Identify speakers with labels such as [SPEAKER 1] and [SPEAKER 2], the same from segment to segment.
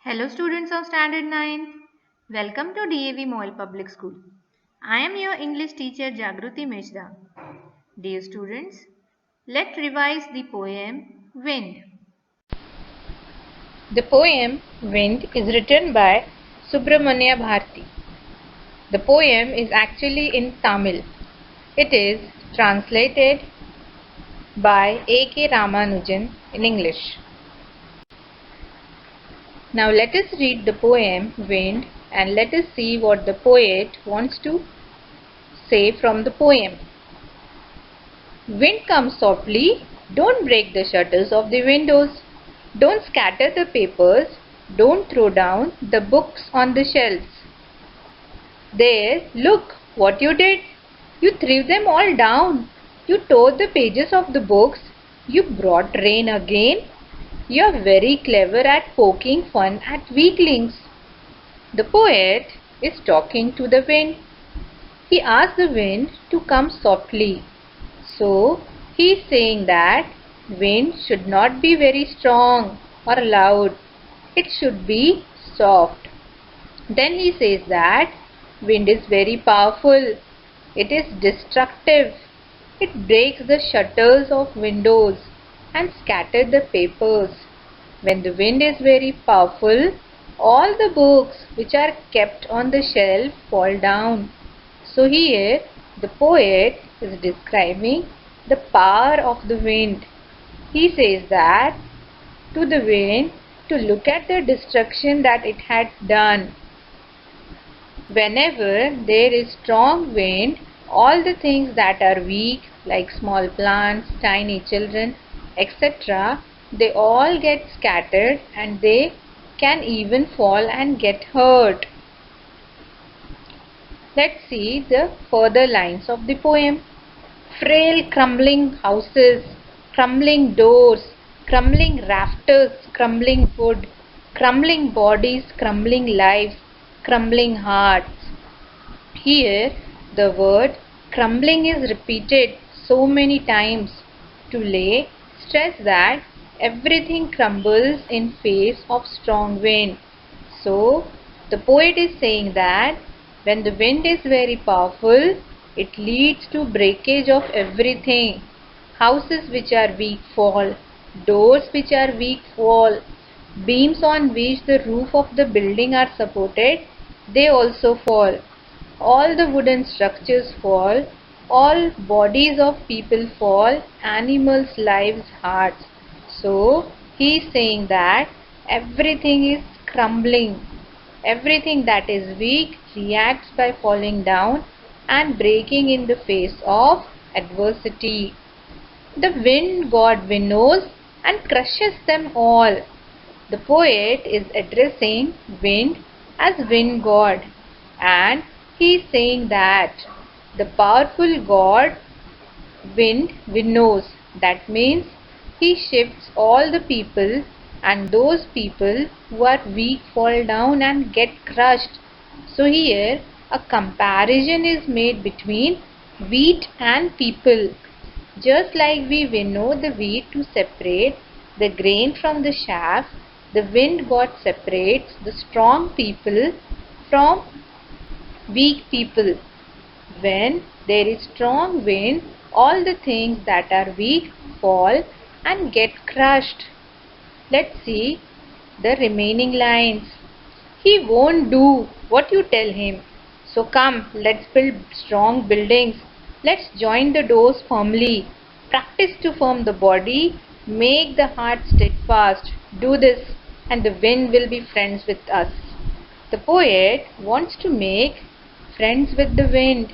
[SPEAKER 1] Hello students of Standard 9. Welcome to DAV Mall Public School. I am your English teacher Jagruti Mishra. Dear students, let's revise the poem Wind.
[SPEAKER 2] The poem Wind is written by Subramanya Bharati. The poem is actually in Tamil. It is translated by A.K. Ramanujan in English. Now let us read the poem Wind and let us see what the poet wants to say from the poem. Wind comes softly, don't break the shutters of the windows. Don't scatter the papers, don't throw down the books on the shelves. There, look what you did. You threw them all down. You tore the pages of the books. You brought rain again. You are very clever at poking fun at weaklings. The poet is talking to the wind. He asks the wind to come softly. So, he is saying that wind should not be very strong or loud. It should be soft. Then he says that wind is very powerful. It is destructive. It breaks the shutters of windows and scatters the papers. When the wind is very powerful, all the books which are kept on the shelf fall down. So here the poet is describing the power of the wind. He says that to the wind to look at the destruction that it had done. Whenever there is strong wind, all the things that are weak like small plants, tiny children, etc., they all get scattered and they can even fall and get hurt. Let's see the further lines of the poem. Frail crumbling houses, crumbling doors, crumbling rafters, crumbling wood, crumbling bodies, crumbling lives, crumbling hearts. Here the word crumbling is repeated so many times to lay stress that everything crumbles in face of strong wind. So the poet is saying that when the wind is very powerful, it leads to breakage of everything. Houses which are weak fall, doors which are weak fall, beams on which the roof of the building are supported, they also fall. All the wooden structures fall, all bodies of people fall, animals' lives, hearts. So he is saying that everything is crumbling. Everything that is weak reacts by falling down and breaking in the face of adversity. The wind god winnows and crushes them all. The poet is addressing wind as wind god, and he is saying that the powerful god wind winnows. That means he shifts all the people, and those people who are weak fall down and get crushed. So here a comparison is made between wheat and people. Just like we winnow the wheat to separate the grain from the chaff, the wind god separates the strong people from weak people. When there is strong wind, all the things that are weak fall and get crushed. Let's see the remaining lines. He won't do what you tell him. So come, let's build strong buildings. Let's join the doors firmly. Practice to firm the body. Make the heart steadfast. Do this and the wind will be friends with us. The poet wants to make friends with the wind.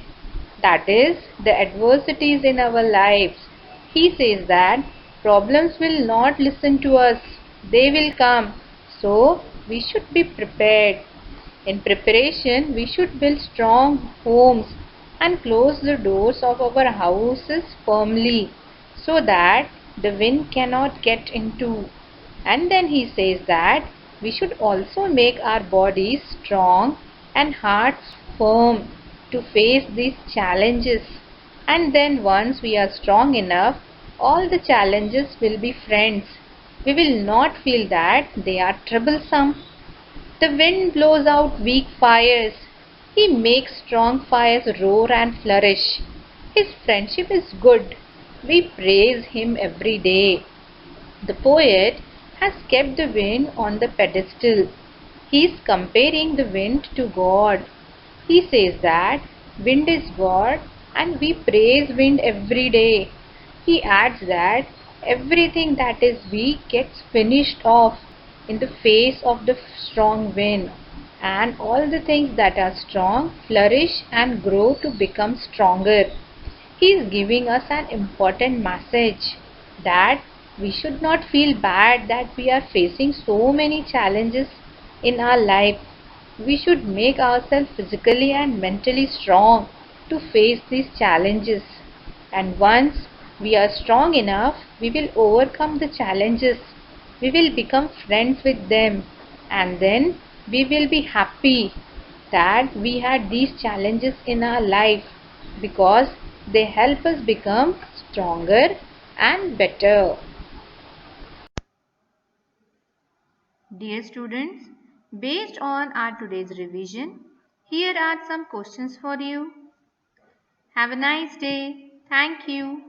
[SPEAKER 2] That is, the adversities in our lives. He says that problems will not listen to us. They will come. So, we should be prepared. In preparation, we should build strong homes and close the doors of our houses firmly so that the wind cannot get into. And then he says that we should also make our bodies strong and hearts firm to face these challenges. And then once we are strong enough, all the challenges will be friends. We will not feel that they are troublesome. The wind blows out weak fires. He makes strong fires roar and flourish. His friendship is good. We praise him every day. The poet has kept the wind on the pedestal. He is comparing the wind to God. He says that wind is God and we praise wind every day. He adds that everything that is weak gets finished off in the face of the strong wind, and all the things that are strong flourish and grow to become stronger. He is giving us an important message that we should not feel bad that we are facing so many challenges in our life. We should make ourselves physically and mentally strong to face these challenges. And once we are strong enough, we will overcome the challenges. We will become friends with them. And then we will be happy that we had these challenges in our life because they help us become stronger and better.
[SPEAKER 1] Dear students, based on our today's revision, here are some questions for you. Have a nice day. Thank you.